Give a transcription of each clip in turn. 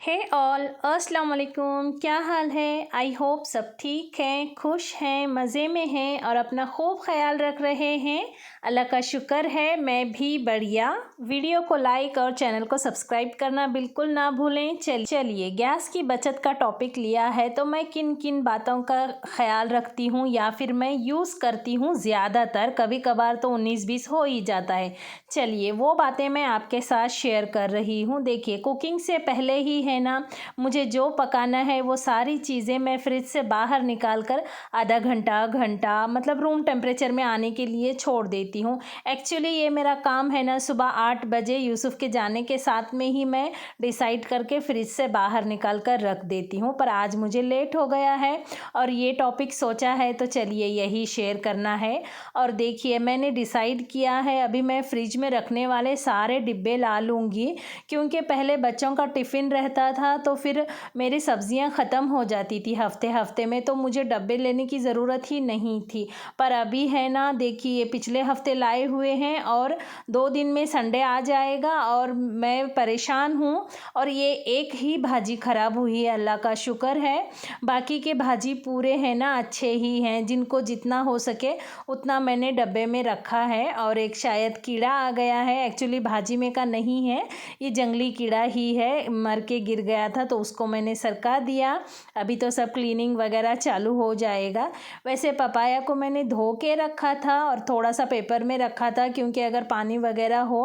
हे all अस्सलाम वालेकुम। क्या हाल है? आई होप सब ठीक हैं, खुश हैं, मज़े में हैं और अपना खूब ख्याल रख रहे हैं। अल्लाह का शुक्र है, मैं भी बढ़िया। वीडियो को लाइक और चैनल को सब्सक्राइब करना बिल्कुल ना भूलें। चलिए गैस की बचत का टॉपिक लिया है तो मैं किन किन बातों का ख्याल रखती हूँ या फिर मैं यूज़ करती हूँ ज़्यादातर, कभी कभार तो 19-20 हो ही जाता है। चलिए वो बातें मैं आपके साथ शेयर कर रही हूँ। देखिए कुकिंग से पहले ही है ना, मुझे जो पकाना है वो सारी चीज़ें मैं फ्रिज से बाहर निकाल कर आधा घंटा घंटा मतलब रूम टेम्परेचर में आने के लिए छोड़ देती हूँ। एक्चुअली ये मेरा काम है ना, सुबह 8 बजे यूसुफ के जाने के साथ में ही मैं डिसाइड करके फ्रिज से बाहर निकाल कर रख देती हूँ, पर आज मुझे लेट हो गया है और ये टॉपिक सोचा है तो चलिए यही शेयर करना है। और देखिए मैंने डिसाइड किया है, अभी मैं फ्रिज में रखने वाले सारे डिब्बे ला लूँगी, क्योंकि पहले बच्चों का टिफ़िन रहता था तो फिर मेरी सब्ज़ियां ख़त्म हो जाती थी हफ्ते हफ्ते में, तो मुझे डब्बे लेने की ज़रूरत ही नहीं थी। पर अभी है ना, देखिए पिछले हफ्ते लाए हुए हैं और 2 दिन में संडे आ जाएगा और मैं परेशान हूँ। और ये एक ही भाजी ख़राब हुई है, अल्लाह का शुक्र है। बाकी के भाजी पूरे हैं ना, अच्छे ही हैं, जिनको जितना हो सके उतना मैंने डब्बे में रखा है। और एक शायद कीड़ा आ गया है, एक्चुअली भाजी में का नहीं है, ये जंगली कीड़ा ही है, मर के गिर गया था तो उसको मैंने सरका दिया। अभी तो सब क्लीनिंग वगैरह चालू हो जाएगा। वैसे पपाया को मैंने धो के रखा था और थोड़ा सा पेपर में रखा था, क्योंकि अगर पानी वगैरह हो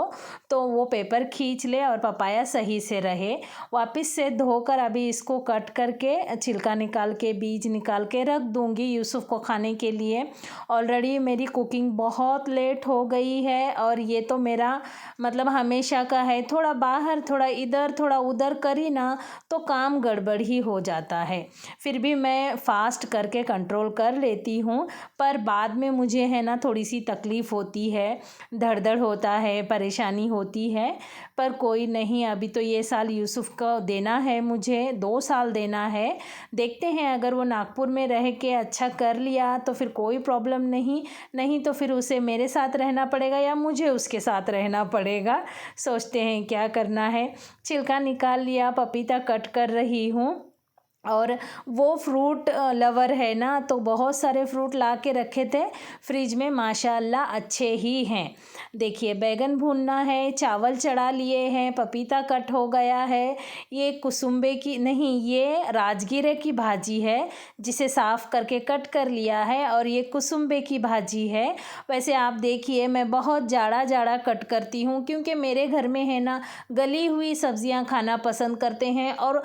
तो वो पेपर खींच ले और पपाया सही से रहे। वापस से धोकर अभी इसको कट करके छिलका निकाल के बीज निकाल के रख दूँगी यूसुफ को खाने के लिए। ऑलरेडी मेरी कुकिंग बहुत लेट हो गई है और ये तो मेरा मतलब हमेशा का है, थोड़ा बाहर थोड़ा इधर थोड़ा उधर करी ना तो काम गड़बड़ ही हो जाता है। फिर भी मैं फ़ास्ट करके कंट्रोल कर लेती हूँ, पर बाद में मुझे है ना थोड़ी सी तकलीफ़ होती है, धड़ होता है, परेशानी होती है। पर कोई नहीं, अभी तो ये साल यूसुफ को देना है, मुझे 2 साल देना है। देखते हैं, अगर वो नागपुर में रह के अच्छा कर लिया तो फिर कोई प्रॉब्लम नहीं, नहीं तो फिर उसे मेरे साथ रहना पड़ेगा या मुझे उसके साथ रहना पड़ेगा। सोचते हैं क्या करना है। छिलका निकाल लिया, पपीता कट कर रही हूँ। और वो फ्रूट लवर है ना, तो बहुत सारे फ्रूट ला के रखे थे फ्रिज में, माशाल्लाह अच्छे ही हैं। देखिए बैगन भूनना है, चावल चढ़ा लिए हैं, पपीता कट हो गया है। ये कुसुम्बे की नहीं, ये राजगिरे की भाजी है, जिसे साफ़ करके कट कर लिया है, और ये कुसुम्बे की भाजी है। वैसे आप देखिए मैं बहुत जाड़ा जाड़ा कट करती हूँ, क्योंकि मेरे घर में है ना गली हुई सब्ज़ियाँ खाना पसंद करते हैं, और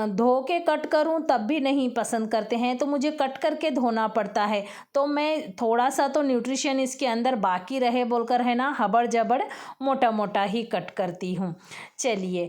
धो के कट करूं तब भी नहीं पसंद करते हैं, तो मुझे कट करके धोना पड़ता है। तो मैं थोड़ा सा तो न्यूट्रिशन इसके अंदर बाकी रहे बोलकर है ना हबड़ जबड़ मोटा मोटा ही कट करती हूँ। चलिए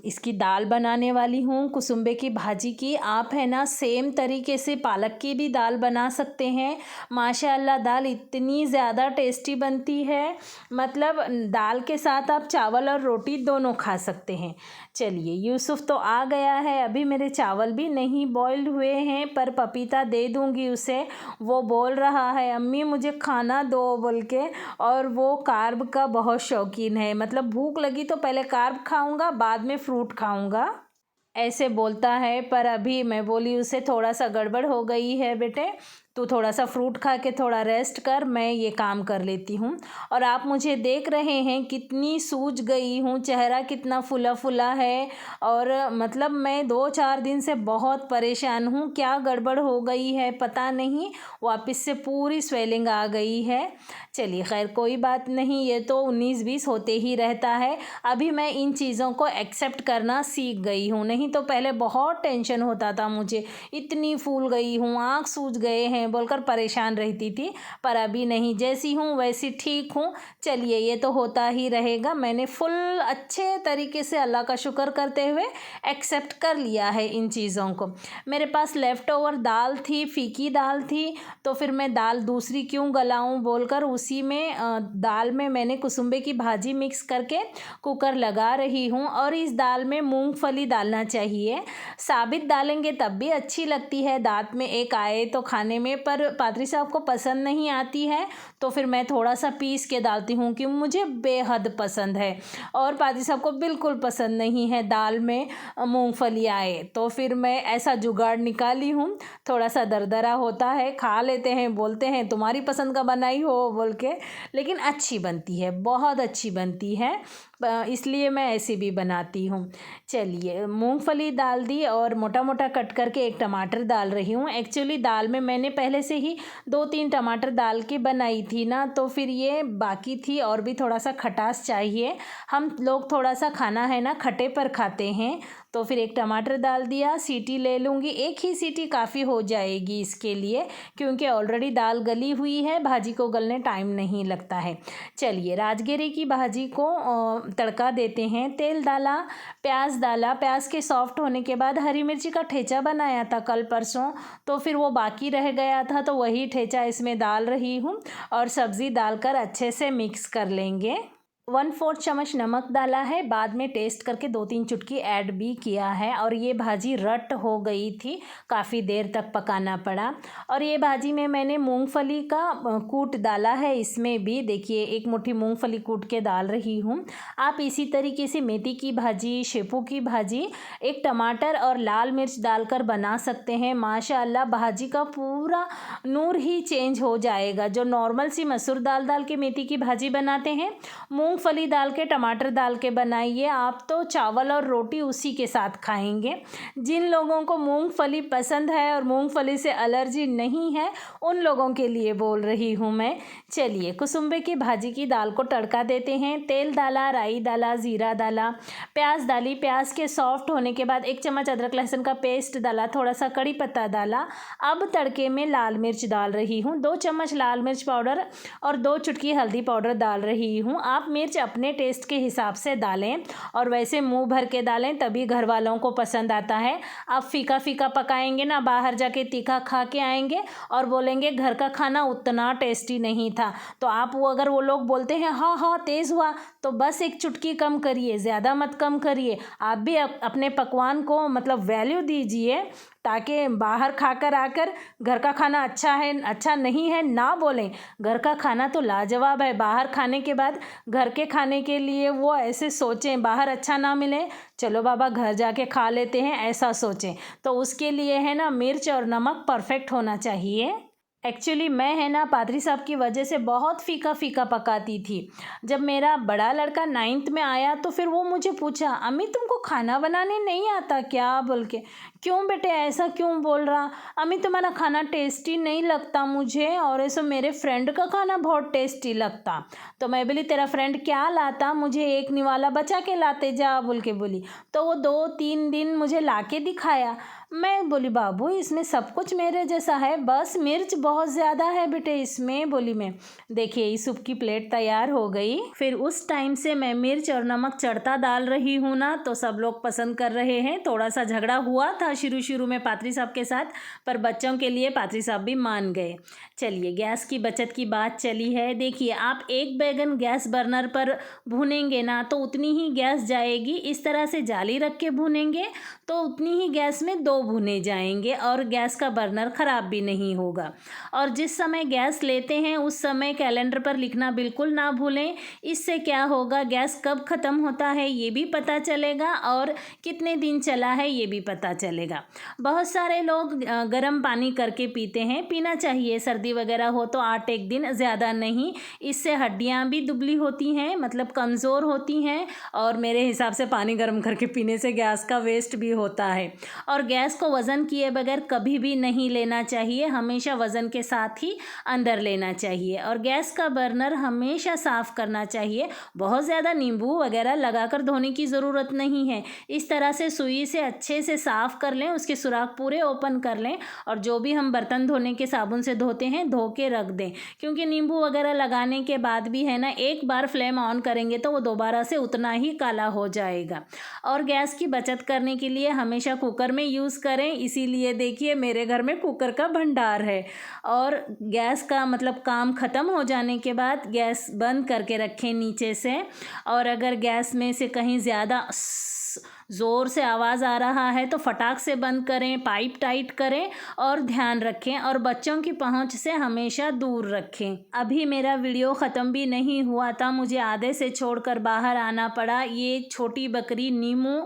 इसकी दाल बनाने वाली हूँ, कुसुम्बे की भाजी की। आप है ना सेम तरीके से पालक की भी दाल बना सकते हैं। माशाअल्लाह दाल इतनी ज़्यादा टेस्टी बनती है, मतलब दाल के साथ आप चावल और रोटी दोनों खा सकते हैं। चलिए यूसुफ तो आ गया है, अभी मेरे चावल भी नहीं बॉइल्ड हुए हैं, पर पपीता दे दूंगी उसे। वो बोल रहा है अम्मी मुझे खाना दो बोल के, और वो कार्ब का बहुत शौकीन है, मतलब भूख लगी तो पहले कार्ब खाऊंगा बाद में फ्रूट खाऊंगा, ऐसे बोलता है। पर अभी मैं बोली उसे थोड़ा सा गड़बड़ हो गई है बेटे, तू थोड़ा सा फ्रूट खा के थोड़ा रेस्ट कर, मैं ये काम कर लेती हूँ। और आप मुझे देख रहे हैं कितनी सूज गई हूँ, चेहरा कितना फुला फुला है, और मतलब मैं 2-4 दिन से बहुत परेशान हूँ। क्या गड़बड़ हो गई है पता नहीं, वापस से पूरी स्वेलिंग आ गई है। चलिए खैर कोई बात नहीं, ये तो 19-20 होते ही रहता है। अभी मैं इन चीज़ों को एक्सेप्ट करना सीख गई हूँ, नहीं तो पहले बहुत टेंशन होता था मुझे, इतनी फूल गई हूँ, आँख सूज गए हैं बोलकर परेशान रहती थी। पर अभी नहीं, जैसी हूँ वैसी ठीक हूँ। चलिए ये तो होता ही रहेगा, मैंने फुल अच्छे तरीके से अल्लाह का शुक्र करते हुए एक्सेप्ट कर लिया है इन चीज़ों को। मेरे पास लेफ़्ट ओवर दाल थी, फीकी दाल थी, तो फिर मैं दाल दूसरी क्यों गलाऊं बोलकर उसी में दाल में मैंने कुसुम्बे की भाजी मिक्स करके कुकर लगा रही हूँ। और इस दाल में मूंगफली डालना चाहिए, साबित डालेंगे तब भी अच्छी लगती है, दांत में एक आए तो खाने में में, पर पादरी साहब को पसंद नहीं आती है तो फिर मैं थोड़ा सा पीस के डालती हूँ कि मुझे बेहद पसंद है। और पादरी साहब को बिल्कुल पसंद नहीं है दाल में मूंगफली आए, तो फिर मैं ऐसा जुगाड़ निकाली हूँ। थोड़ा सा दरदरा होता है, खा लेते हैं, बोलते हैं तुम्हारी पसंद का बनाई हो बोल के, लेकिन अच्छी बनती है, बहुत अच्छी बनती है, इसलिए मैं ऐसे भी बनाती हूँ। चलिए, मूंगफली डाल दी और मोटा मोटा कट करके एक टमाटर डाल रही हूँ। एक्चुअली दाल में मैंने पहले से ही 2-3 टमाटर डाल के बनाई थी ना, तो फिर ये बाकी थी और भी थोड़ा सा खटास चाहिए। हम लोग थोड़ा सा खाना है ना खट्टे पर खाते हैं, तो फिर एक टमाटर डाल दिया। सीटी ले लूँगी, एक ही सीटी काफ़ी हो जाएगी इसके लिए, क्योंकि ऑलरेडी दाल गली हुई है, भाजी को गलने टाइम नहीं लगता है। चलिए, राजगिरे की भाजी को तड़का देते हैं। तेल डाला, प्याज डाला, प्याज के सॉफ्ट होने के बाद हरी मिर्ची का ठेचा बनाया था कल परसों, तो फिर वो बाकी रह गया था, तो वही ठेचा इसमें डाल रही हूँ और सब्ज़ी डालकर अच्छे से मिक्स कर लेंगे। 1/4 चम्मच नमक डाला है, बाद में टेस्ट करके 2-3 चुटकी ऐड भी किया है। और ये भाजी रट हो गई थी, काफ़ी देर तक पकाना पड़ा। और ये भाजी में मैंने मूंगफली का कूट डाला है, इसमें भी देखिए 1 मुट्ठी मूंगफली कूट के डाल रही हूँ। आप इसी तरीके से मेथी की भाजी, शेपू की भाजी एक टमाटर और लाल मिर्च डालकर बना सकते हैं। माशाअल्लाह भाजी का पूरा नूर ही चेंज हो जाएगा। जो नॉर्मल सी मसूर दाल डाल के मेथी की भाजी बनाते हैं, मूंगफली डाल के टमाटर डाल के बनाइए, आप तो चावल और रोटी उसी के साथ खाएंगे। जिन लोगों को मूंगफली पसंद है और मूंगफली से एलर्जी नहीं है, उन लोगों के लिए बोल रही हूँ मैं। चलिए, कुसुम्बे की भाजी की दाल को तड़का देते हैं। तेल डाला, राई डाला, ज़ीरा डाला, प्याज डाली। प्याज के सॉफ्ट होने के बाद 1 चम्मच अदरक लहसुन का पेस्ट डाला, थोड़ा सा कड़ी पत्ता डाला। अब तड़के में लाल मिर्च डाल रही हूँ, 2 चम्मच लाल मिर्च पाउडर और 2 चुटकी हल्दी पाउडर डाल रही हूँ। आप मिर्च अपने टेस्ट के हिसाब से डालें, और वैसे मुंह भर के डालें, तभी घर वालों को पसंद आता है। आप फीका फीका पकाएंगे ना, बाहर जाके तीखा खा के आएंगे और बोलेंगे घर का खाना उतना टेस्टी नहीं था। तो आप अगर वो लोग बोलते हैं हाँ हाँ तेज़ हुआ, तो बस 1 चुटकी कम करिए, ज़्यादा मत कम करिए। आप भी अपने पकवान को मतलब वैल्यू दीजिए, ताकि बाहर खाकर आकर घर का खाना अच्छा है अच्छा नहीं है ना बोलें। घर का खाना तो लाजवाब है। बाहर खाने के बाद घर के खाने के लिए वो ऐसे सोचें, बाहर अच्छा ना मिले, चलो बाबा घर जाके खा लेते हैं, ऐसा सोचें। तो उसके लिए है ना मिर्च और नमक परफेक्ट होना चाहिए। एक्चुअली मैं है ना पादरी साहब की वजह से बहुत फ़ीका फ़ीका पकाती थी। जब मेरा बड़ा लड़का 9th में आया, तो फिर वो मुझे पूछा, अम्मी तुमको खाना बनाने नहीं आता क्या बोल के। क्यों बेटे, ऐसा क्यों बोल रहा? अम्मी तुम्हारा खाना टेस्टी नहीं लगता मुझे, और ऐसा मेरे फ्रेंड का खाना बहुत टेस्टी लगता। तो मैं बोली तेरा फ्रेंड क्या लाता, मुझे एक निवाला बचा के लाते जा बोल के बोली। तो वो 2-3 दिन मुझे ला के दिखाया। मैं बोली बाबू इसमें सब कुछ मेरे जैसा है, बस मिर्च बहुत ज़्यादा है बेटे इसमें, बोली मैं। देखिए इस सूप की प्लेट तैयार हो गई। फिर उस टाइम से मैं मिर्च और नमक चढ़ता डाल रही हूँ ना, तो सब लोग पसंद कर रहे हैं। थोड़ा सा झगड़ा हुआ था शुरू शुरू में पादरी साहब के साथ, पर बच्चों के लिए पादरी साहब भी मान गए। चलिए, गैस की बचत की बात चली है। देखिए, आप 1 बैगन गैस बर्नर पर भूनेंगे ना, तो उतनी ही गैस जाएगी। इस तरह से जाली रख के भूनेंगे तो उतनी ही गैस में 2 भुने जाएंगे, और गैस का बर्नर ख़राब भी नहीं होगा। और जिस समय गैस लेते हैं उस समय कैलेंडर पर लिखना बिल्कुल ना भूलें। इससे क्या होगा, गैस कब ख़त्म होता है ये भी पता चलेगा, और कितने दिन चला है ये भी पता चलेगा। बहुत सारे लोग गर्म पानी करके पीते हैं, पीना चाहिए। सर्दी वगैरह हो तो 8-1 दिन, ज़्यादा नहीं। इससे हड्डियाँ भी दुबली होती हैं, मतलब कमज़ोर होती हैं, और मेरे हिसाब से पानी गर्म करके पीने से गैस का वेस्ट भी होता है। और गैस को वज़न किए बगैर कभी भी नहीं लेना चाहिए, हमेशा वज़न के साथ ही अंदर लेना चाहिए। और गैस का बर्नर हमेशा साफ़ करना चाहिए। बहुत ज़्यादा नींबू वगैरह लगाकर धोने की ज़रूरत नहीं है। इस तरह से सुई से अच्छे से साफ़ कर लें, उसके सुराख पूरे ओपन कर लें, और जो भी हम बर्तन धोने के साबुन से धोते हैं धो के रख दें। क्योंकि नींबू वगैरह लगाने के बाद भी है ना, एक बार फ्लेम ऑन करेंगे तो वो दोबारा से उतना ही काला हो जाएगा। और गैस की बचत करने के लिए हमेशा कुकर में यूज़ करें, इसीलिए देखिए मेरे घर में कुकर का भंडार है। और गैस का मतलब काम ख़त्म हो जाने के बाद गैस बंद करके रखें नीचे से। और अगर गैस में से कहीं ज़्यादा ज़ोर से आवाज़ आ रहा है तो फटाक से बंद करें, पाइप टाइट करें और ध्यान रखें और बच्चों की पहुंच से हमेशा दूर रखें। अभी मेरा वीडियो ख़त्म भी नहीं हुआ था, मुझे आधे से छोड़कर बाहर आना पड़ा। ये छोटी बकरी नीमू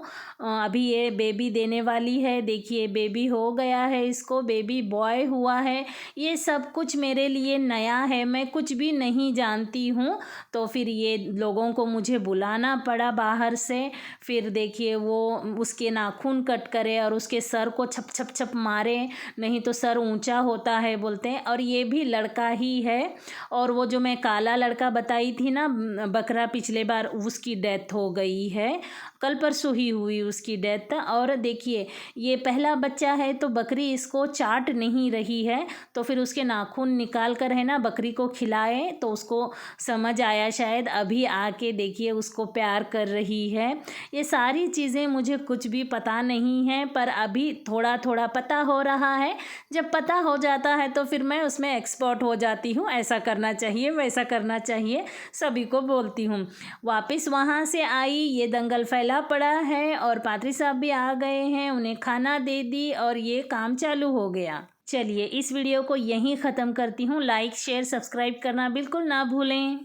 अभी ये बेबी देने वाली है। देखिए बेबी हो गया है, इसको बेबी बॉय हुआ है। ये सब कुछ मेरे लिए नया है, मैं कुछ भी नहीं जानती हूँ। तो फिर ये लोगों को मुझे बुलाना पड़ा बाहर से। फिर देखिए वो उसके नाखून कट करे और उसके सर को छप छप छप मारे, नहीं तो सर ऊंचा होता है बोलते हैं। और ये भी लड़का ही है। और वो जो मैं काला लड़का बताई थी ना बकरा पिछले बार, उसकी डेथ हो गई है, कल परसों ही हुई उसकी डेथ। और देखिए ये पहला बच्चा है तो बकरी इसको चाट नहीं रही है, तो फिर उसके नाखून निकाल कर है ना बकरी को खिलाए तो उसको समझ आया शायद, अभी आके देखिए उसको प्यार कर रही है। ये सारी चीज़ें मुझे कुछ भी पता नहीं है, पर अभी थोड़ा थोड़ा पता हो रहा है। जब पता हो जाता है तो फिर मैं उसमें एक्सपर्ट हो जाती हूँ, ऐसा करना चाहिए वैसा करना चाहिए, सभी को बोलती हूँ। वापस वहाँ से आई, ये दंगल फैला पड़ा है और पादरी साहब भी आ गए हैं, उन्हें खाना दे दी और ये काम चालू हो गया। चलिए इस वीडियो को यहीं ख़त्म करती हूँ। लाइक शेयर सब्सक्राइब करना बिल्कुल ना भूलें।